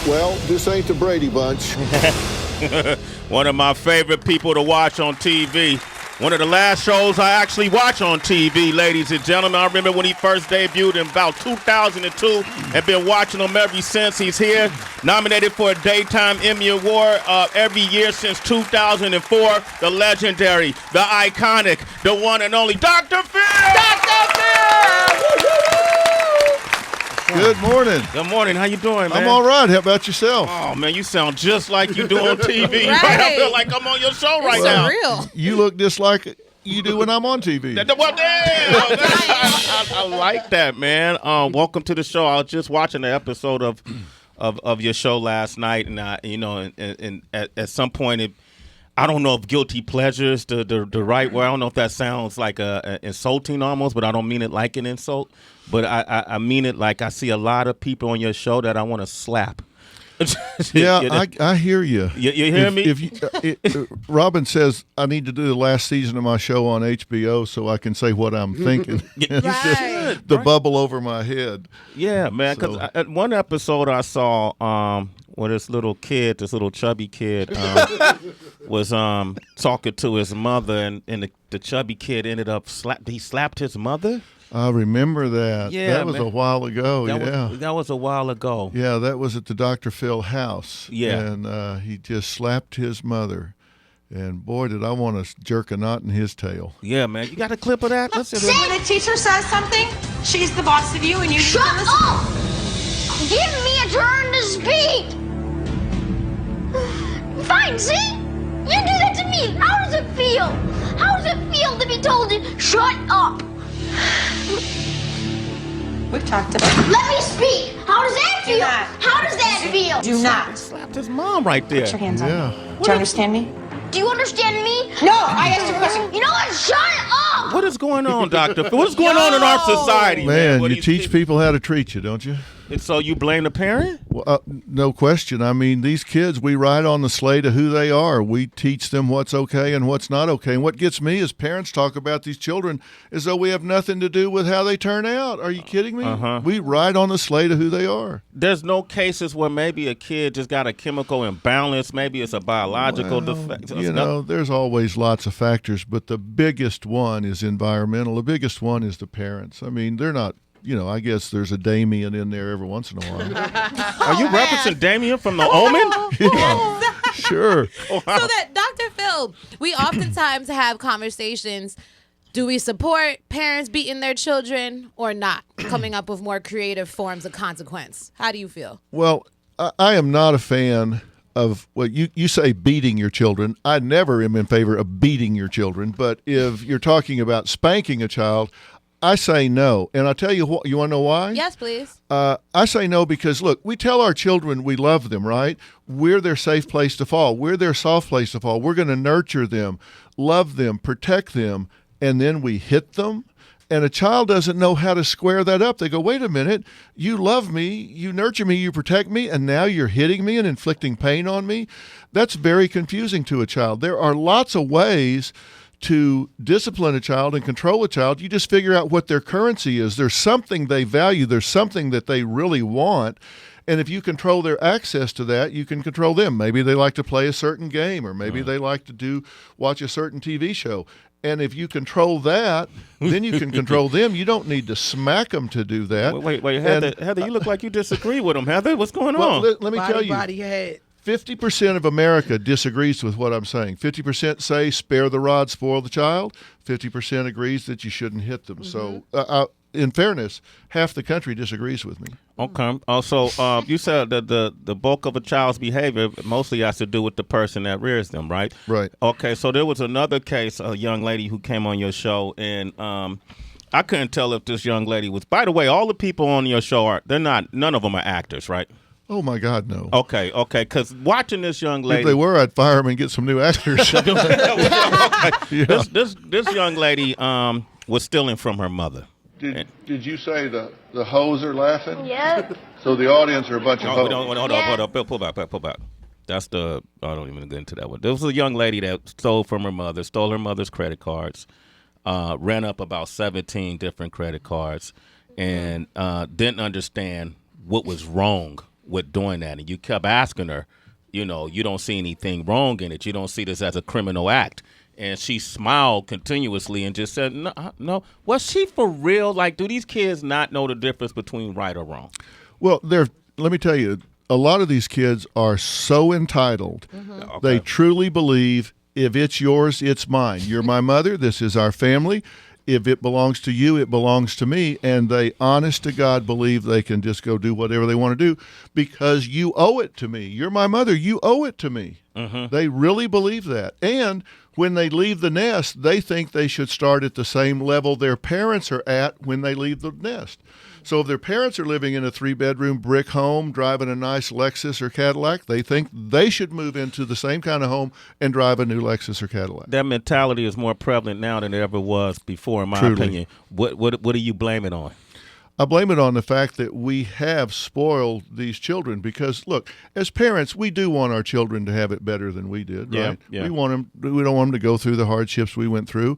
Well, this ain't the Brady Bunch. One of my favorite people to watch on TV. One of the last shows I actually watched on TV, ladies and gentlemen. I remember when he first debuted in about 2002 and been watching him ever since. He's here, nominated for a Daytime Emmy Award every year since 2004. The legendary, the iconic, the one and only Dr. Phil! Dr. Phil! Good morning. Good morning. How you doing, man? I'm all right. How about yourself? Oh, man, you sound just like you do on TV. Right. I feel like I'm on your show right now. Real. You look just like you do when I'm on TV. Well, damn. I like that, man. Welcome to the show. I was just watching the episode of your show last night, and and at some point, I don't know if guilty pleasure is the right word. I don't know if that sounds like insulting almost, but I don't mean it like an insult. But I mean it like I see a lot of people on your show that I want to slap. Yeah, I hear you. You hear me? Robin says I need to do the last season of my show on HBO so I can say what I'm thinking. It's just the bubble over my head. Yeah, man. Because at one episode I saw where this little chubby kid, was talking to his mother, and the chubby kid ended up he slapped his mother. I remember that. Yeah, that was a while ago. That was a while ago. Yeah, that was at the Dr. Phil house. Yeah, and he just slapped his mother, and boy, did I want to jerk a knot in his tail. Yeah, man. You got a clip of that? Listen. When a teacher says something, she's the boss of you, and you shut need to listen. up! Give me a turn to speak. Fine, see? You do that to me. How does it feel? How does it feel to be told to shut up? We've talked about it. Let me speak. How does that feel? not. How does that feel? Do not. Slapped his mom right there. Put your hands on Yeah. me. Do you understand me? Do you understand me? No, I asked you a question. You know what? Shut up! What is going on, Dr. Phil? What is going on in our society, man? Man, you teach people how to treat you, don't you? And so you blame the parent? Well, no question. I mean, these kids, we write on the slate of who they are. We teach them what's okay and what's not okay. And what gets me is parents talk about these children as though we have nothing to do with how they turn out. Are you kidding me? We write on the slate of who they are. There's no cases where maybe a kid just got a chemical imbalance. Maybe it's a biological defect. There's always lots of factors, but the biggest one is environmental. The biggest one is the parents. I mean, they're not. I guess there's a Damien in there every once in a while. Are you referencing Damien from The Omen? Yeah, sure. So that Dr. Phil, we oftentimes have conversations. Do we support parents beating their children or not? Coming up with more creative forms of consequence. How do you feel? Well, I am not a fan of you say beating your children. I never am in favor of beating your children. But if you're talking about spanking a child, I say no, and I'll tell you what. You want to know why? Yes, please. I say no because, look, we tell our children we love them, right? We're their safe place to fall. We're their soft place to fall. We're going to nurture them, love them, protect them, and then we hit them. And a child doesn't know how to square that up. They go, wait a minute, you love me, you nurture me, you protect me, and now you're hitting me and inflicting pain on me? That's very confusing to a child. There are lots of ways to discipline a child and control a child. You just figure out what their currency is. There's something they value. There's something that they really want. And if you control their access to that, you can control them. Maybe they like to play a certain game, or maybe they like to watch a certain TV show. And if you control that, then you can control them. You don't need to smack them to do that. Wait, Heather, you look like you disagree with him. Heather, what's going on? Let me tell you. 50% of America disagrees with what I'm saying. 50% say spare the rod, spoil the child. 50% agrees that you shouldn't hit them. So, in fairness, half the country disagrees with me. Okay. Also, you said that the bulk of a child's behavior mostly has to do with the person that rears them, right? Right. Okay. So there was another case, a young lady who came on your show, and I couldn't tell if this young lady was. By the way, all the people on your show none of them are actors, right? Oh, my God, no. Okay, because watching this young lady... If they were, I'd fire them and get some new actors. Yeah. This young lady was stealing from her mother. Did you say the hoes are laughing? Yep. So the audience are a bunch of hoes. Hold up. Pull back. That's I don't even get into that one. There was a young lady that stole from her mother, stole her mother's credit cards, ran up about 17 different credit cards, and didn't understand what was wrong with doing that, and you kept asking her, you don't see anything wrong in it. You don't see this as a criminal act. And she smiled continuously and just said, no. Was she for real? Like, do these kids not know the difference between right or wrong? Well, let me tell you, a lot of these kids are so entitled. Okay. They truly believe, if it's yours, it's mine. You're my mother. This is our family. If it belongs to you, it belongs to me. And they, honest to God, believe they can just go do whatever they want to do because you owe it to me. You're my mother. You owe it to me. They really believe that. And when they leave the nest, they think they should start at the same level their parents are at when they leave the nest. So if their parents are living in a 3-bedroom brick home, driving a nice Lexus or Cadillac, they think they should move into the same kind of home and drive a new Lexus or Cadillac. That mentality is more prevalent now than it ever was before, in my Truly. opinion. What do you blame it on? I blame it on the fact that we have spoiled these children because, look, as parents, we do want our children to have it better than we did, right? Yeah. We don't want them to go through the hardships we went through.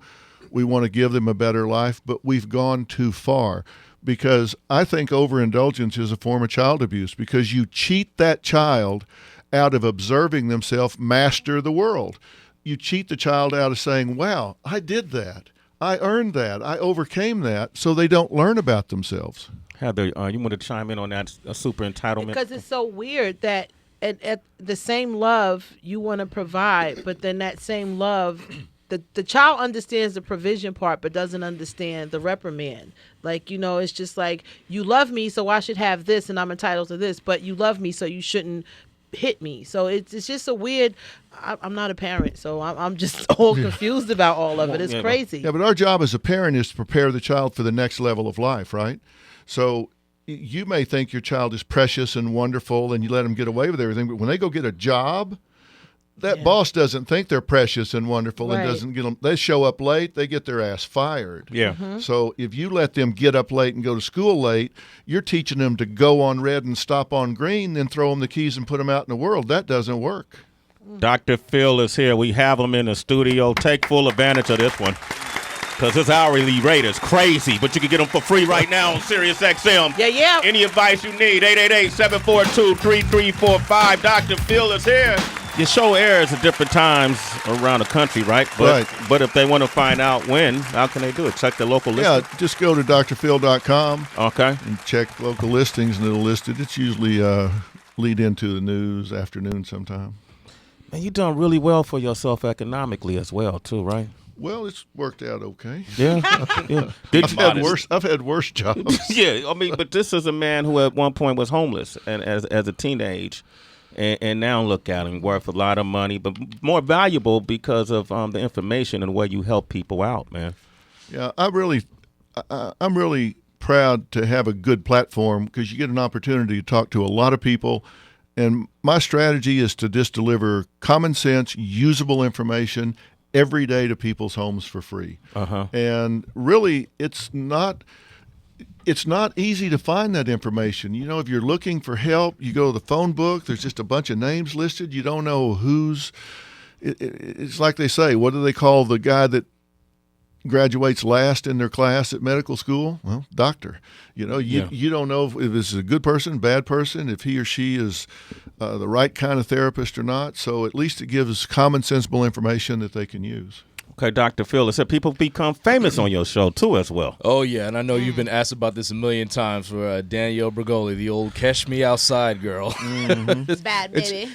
We want to give them a better life, but we've gone too far because I think overindulgence is a form of child abuse because you cheat that child out of observing themselves master the world. You cheat the child out of saying, wow, I did that. I earned that. I overcame that, so they don't learn about themselves. Heather, you want to chime in on that super entitlement? Because it's so weird that at the same love you want to provide, but then that same love, the child understands the provision part, but doesn't understand the reprimand. Like, it's just like, you love me, so I should have this, and I'm entitled to this, but you love me, so you shouldn't hit me. So it's just a weird. I'm not a parent, so I'm just all confused about all of it. It's crazy. Yeah, but our job as a parent is to prepare the child for the next level of life, right? So you may think your child is precious and wonderful and you let them get away with everything, but when they go get a job, that boss doesn't think they're precious and wonderful and doesn't get them. They show up late, they get their ass fired. Yeah. So if you let them get up late and go to school late, you're teaching them to go on red and stop on green, then throw them the keys and put them out in the world. That doesn't work. Dr. Phil is here. We have him in the studio. Take full advantage of this one because his hourly rate is crazy, but you can get them for free right now on Sirius XM. Yeah. Any advice you need, 888-742-3345. Dr. Phil is here. Your show airs at different times around the country, right? But if they want to find out when, how can they do it? Check the local listing? Yeah, just go to drphil.com. Okay. And check local listings, and it'll list it. It's usually lead into the news afternoon sometime. Man, you've done really well for yourself economically as well, too, right? Well, it's worked out okay. Yeah. I've had worse jobs. Yeah, I mean, but this is a man who at one point was homeless and as a teenage. And now look at him, worth a lot of money, but more valuable because of the information and where you help people out, man. Yeah, I'm really proud to have a good platform because you get an opportunity to talk to a lot of people. And my strategy is to just deliver common sense, usable information every day to people's homes for free. And really, it's not easy to find that information. If you're looking for help, you go to the phone book, there's just a bunch of names listed. You don't know who's it's like they say, what do they call the guy that graduates last in their class at medical school? Well, doctor. You don't know if this is a good person, bad person, if he or she is the right kind of therapist or not. So at least it gives common sensible information that they can use. Okay, Dr. Phil, it said people become famous on your show, too, as well. Oh, yeah, and I know you've been asked about this a million times for Danielle Bregoli, the old Catch Me Outside girl. It's bad, baby.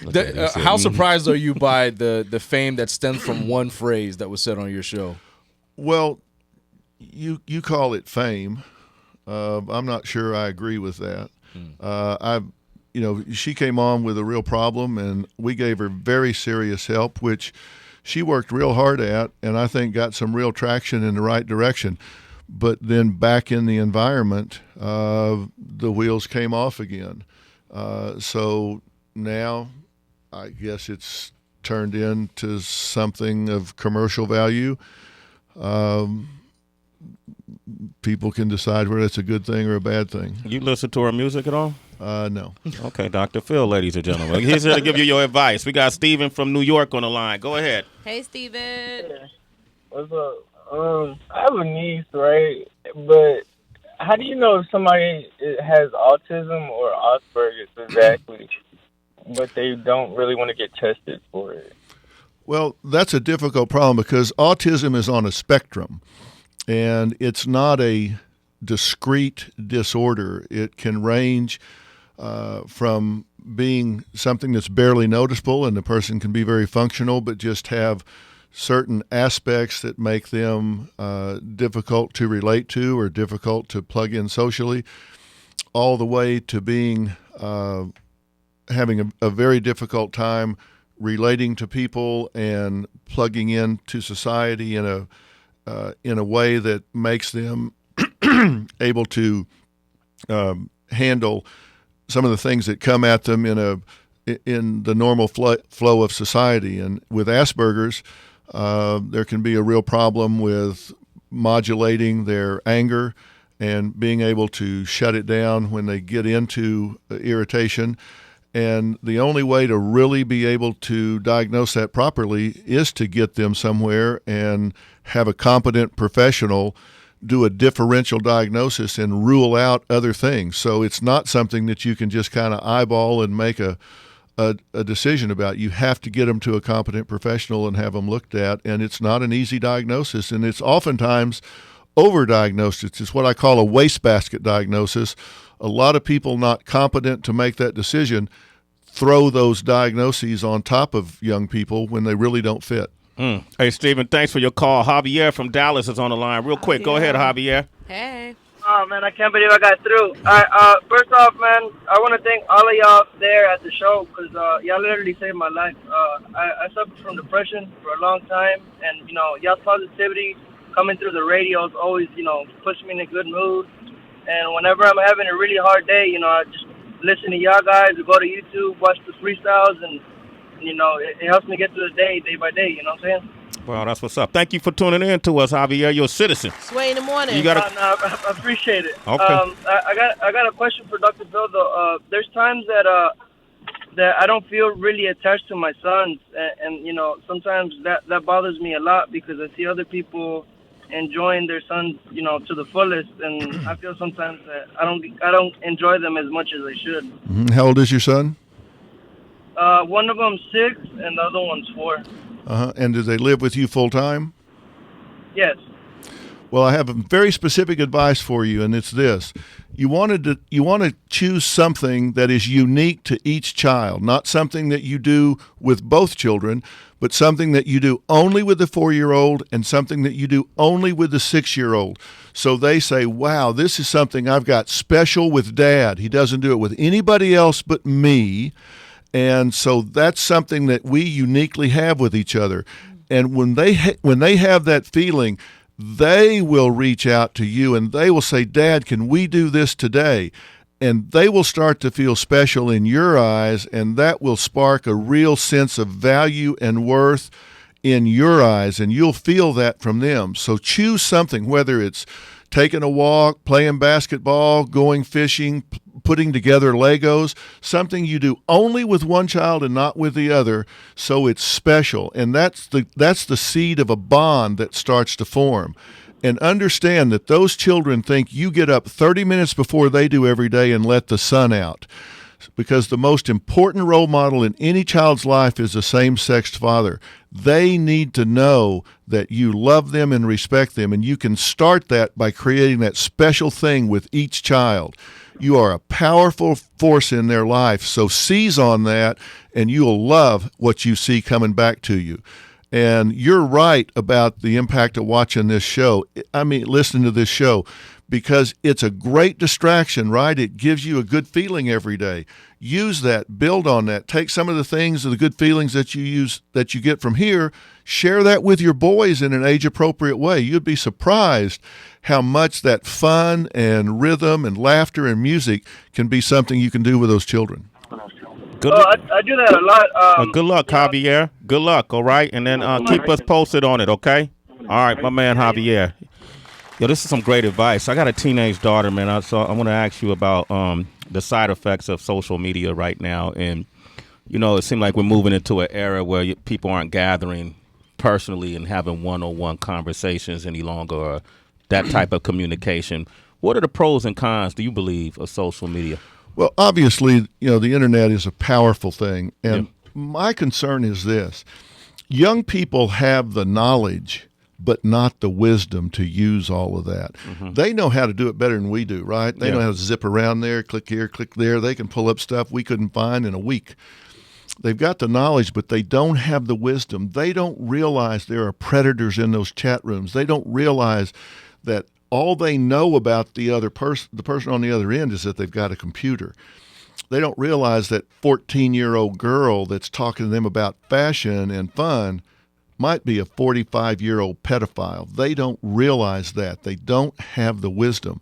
How surprised are you by the fame that stems from one phrase that was said on your show? Well, you call it fame. I'm not sure I agree with that. She came on with a real problem, and we gave her very serious help, which she worked real hard at, and I think got some real traction in the right direction. But then back in the environment, the wheels came off again. So now I guess it's turned into something of commercial value. People can decide whether it's a good thing or a bad thing. You listen to her music at all? No. Okay, Dr. Phil, ladies and gentlemen. He's here to give you your advice. We got Steven from New York on the line. Go ahead. Hey, Steven. What's up? I have a niece, right? But how do you know if somebody has autism or Asperger's exactly, but they don't really want to get tested for it? Well, that's a difficult problem because autism is on a spectrum, and it's not a discrete disorder. It can range from being something that's barely noticeable, and the person can be very functional, but just have certain aspects that make them difficult to relate to or difficult to plug in socially, all the way to being having a very difficult time relating to people and plugging into society in a way that makes them able to handle some of the things that come at them in the normal flow of society. And with Asperger's, there can be a real problem with modulating their anger and being able to shut it down when they get into irritation. And the only way to really be able to diagnose that properly is to get them somewhere and have a competent professional do a differential diagnosis and rule out other things. So it's not something that you can just kind of eyeball and make a decision about. You have to get them to a competent professional and have them looked at, and it's not an easy diagnosis, and it's oftentimes overdiagnosed. It's what I call a wastebasket diagnosis. A lot of people not competent to make that decision throw those diagnoses on top of young people when they really don't fit. Hey, Stephen, thanks for your call. Javier from Dallas is on the line. Real quick, go ahead, Javier. Hey. Oh, man, I can't believe I got through. All right, first off, man, I want to thank all of y'all there at the show because y'all literally saved my life. I suffered from depression for a long time, and, y'all's positivity coming through the radio has always, puts me in a good mood. And whenever I'm having a really hard day, I just listen to y'all guys or go to YouTube, watch the freestyles, and, it helps me get through the day by day, you know what I'm saying? Well, that's what's up. Thank you for tuning in to us, Javier. You're a citizen. Sway in the morning. You got I appreciate it. Okay. I got a question for Dr. Phil, though. There's times that I don't feel really attached to my sons, and sometimes that bothers me a lot because I see other people enjoying their sons, to the fullest, and I feel sometimes that I don't enjoy them as much as I should. Mm-hmm. How old is your son? One of them's 6, and the other one's 4. And do they live with you full time? Yes. Well, I have a very specific advice for you, and it's this. You want to choose something that is unique to each child, not something that you do with both children, but something that you do only with the 4-year-old and something that you do only with the 6-year-old. So they say, wow, this is something I've got special with Dad. He doesn't do it with anybody else but me. And so that's something that we uniquely have with each other. And when they have that feeling, they will reach out to you and they will say, Dad, can we do this today? And they will start to feel special in your eyes, and that will spark a real sense of value and worth in your eyes, and you'll feel that from them. So choose something, whether it's taking a walk, playing basketball, going fishing, putting together Legos, something you do only with one child and not with the other, so it's special. And that's the seed of a bond that starts to form. And understand that those children think you get up 30 minutes before they do every day and let the sun out. Because the most important role model in any child's life is a same-sex father. They need to know that you love them and respect them, and you can start that by creating that special thing with each child. You are a powerful force in their life, so seize on that, and you'll love what you see coming back to you. And you're right about the impact of watching this show. Listening to this show, because it's a great distraction, right? It gives you a good feeling every day. Use that, build on that. Take some of the things, the good feelings that you get from here, share that with your boys in an age-appropriate way. You'd be surprised how much that fun and rhythm and laughter and music can be something you can do with those children. I do that a lot. Good luck, Javier. Good luck, all right? And then keep us posted on it, okay? All right, my man Javier. Yo, this is some great advice. I got a teenage daughter, man. So I want to ask you about the side effects of social media right now. And, it seems like we're moving into an era where people aren't gathering personally and having one-on-one conversations any longer, or that type of communication. What are the pros and cons, do you believe, of social media? Well, obviously, the internet is a powerful thing. And my concern is this. Young people have the knowledge, but not the wisdom to use all of that. They know how to do it better than we do, right? They know how to zip around there, click here, click there. They can pull up stuff we couldn't find in a week. They've got the knowledge, but they don't have the wisdom. They don't realize there are predators in those chat rooms. They don't realize that all they know about the person on the other end is that they've got a computer. They don't realize that 14-year-old girl that's talking to them about fashion and fun might be a 45-year-old pedophile. They don't realize that. They don't have the wisdom.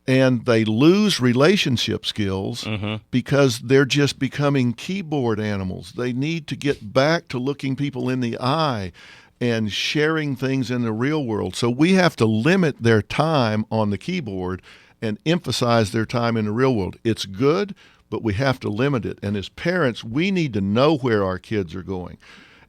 And they lose relationship skills because they're just becoming keyboard animals. They need to get back to looking people in the eye and sharing things in the real world. So we have to limit their time on the keyboard and emphasize their time in the real world. It's good, but we have to limit it. And as parents, we need to know where our kids are going.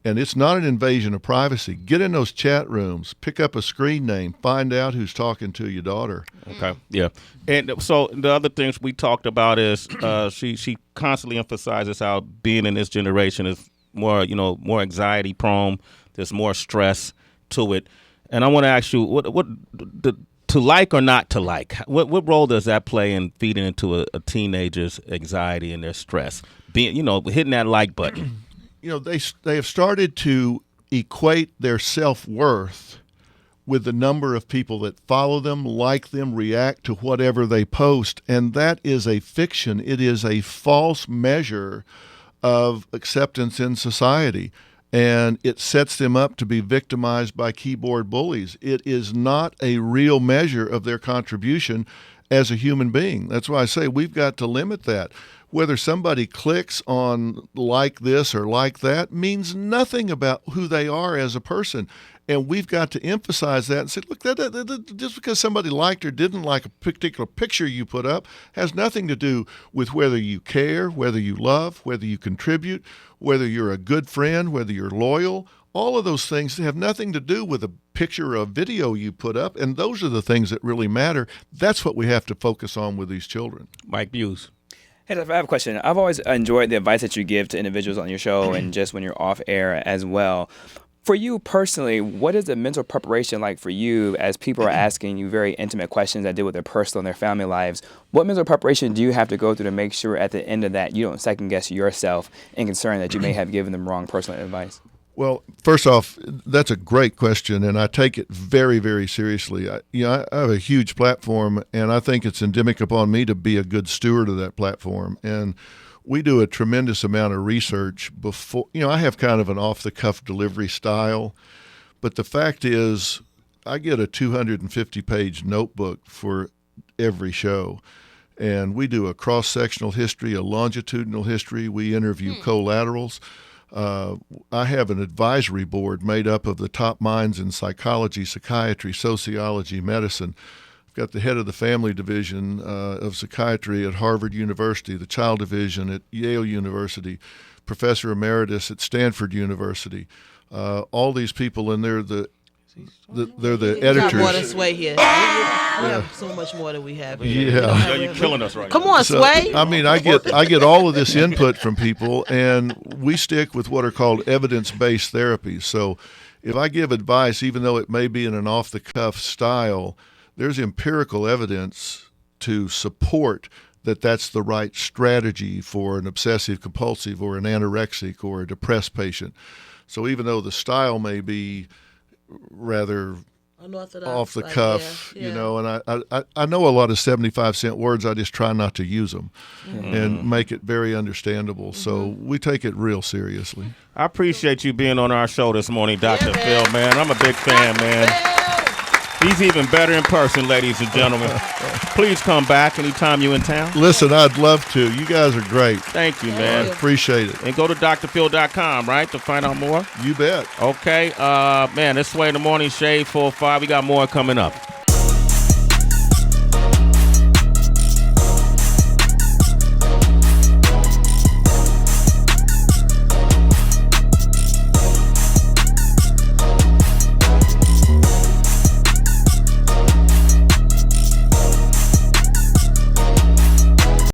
And it's not an invasion of privacy. Get in those chat rooms, pick up a screen name, find out who's talking to your daughter. Okay, yeah. And so the other things we talked about is she constantly emphasizes how being in this generation is more, more anxiety prone. There's more stress to it. And I want to ask you, to like or not to like, what role does that play in feeding into a teenager's anxiety and their stress? Being, hitting that like button. They have started to equate their self-worth with the number of people that follow them, like them, react to whatever they post, and that is a fiction. It is a false measure of acceptance in society, and it sets them up to be victimized by keyboard bullies. It is not a real measure of their contribution as a human being. That's why I say we've got to limit that. Whether somebody clicks on like this or like that means nothing about who they are as a person. And we've got to emphasize that and say, look, just because somebody liked or didn't like a particular picture you put up has nothing to do with whether you care, whether you love, whether you contribute, whether you're a good friend, whether you're loyal. All of those things have nothing to do with a picture or a video you put up. And those are the things that really matter. That's what we have to focus on with these children. Mike Buse. Hey, Jeff, I have a question. I've always enjoyed the advice that you give to individuals on your show and just when you're off air as well. For you personally, what is the mental preparation like for you as people are asking you very intimate questions that deal with their personal and their family lives? What mental preparation do you have to go through to make sure at the end of that you don't second guess yourself and concern that you may have given them wrong personal advice? Well, first off, that's a great question, and I take it very, very seriously. I have a huge platform, and I think it's endemic upon me to be a good steward of that platform. And we do a tremendous amount of research before. I have kind of an off-the-cuff delivery style, but the fact is I get a 250-page notebook for every show. And we do a cross-sectional history, a longitudinal history. We interview collaterals. I have an advisory board made up of the top minds in psychology, psychiatry, sociology, medicine. I've got the head of the family division of psychiatry at Harvard University, the child division at Yale University, professor emeritus at Stanford University. All these people, and they're the editors. Got more than Sway here. We have so much more than we have here. Yeah, you're killing us right Come now. on, Sway. I mean, I get all of this input from people, and we stick with what are called evidence-based therapies. So if I give advice, even though it may be in an off-the-cuff style, there's empirical evidence to support that that's the right strategy for an obsessive-compulsive or an anorexic or a depressed patient. So even though the style may be rather off the cuff, and I know a lot of 75-cent words. I just try not to use them and make it very understandable. So we take it real seriously. I appreciate you being on our show this morning, Dr. Phil, man. I'm a big fan, man. He's even better in person, ladies and gentlemen. Please come back anytime you're in town. Listen, I'd love to. You guys are great. Thank you, man. I appreciate it. And go to drphil.com, right, to find out more? You bet. Okay. Man, this Sway in the Morning, Shade 4-5. We got more coming up.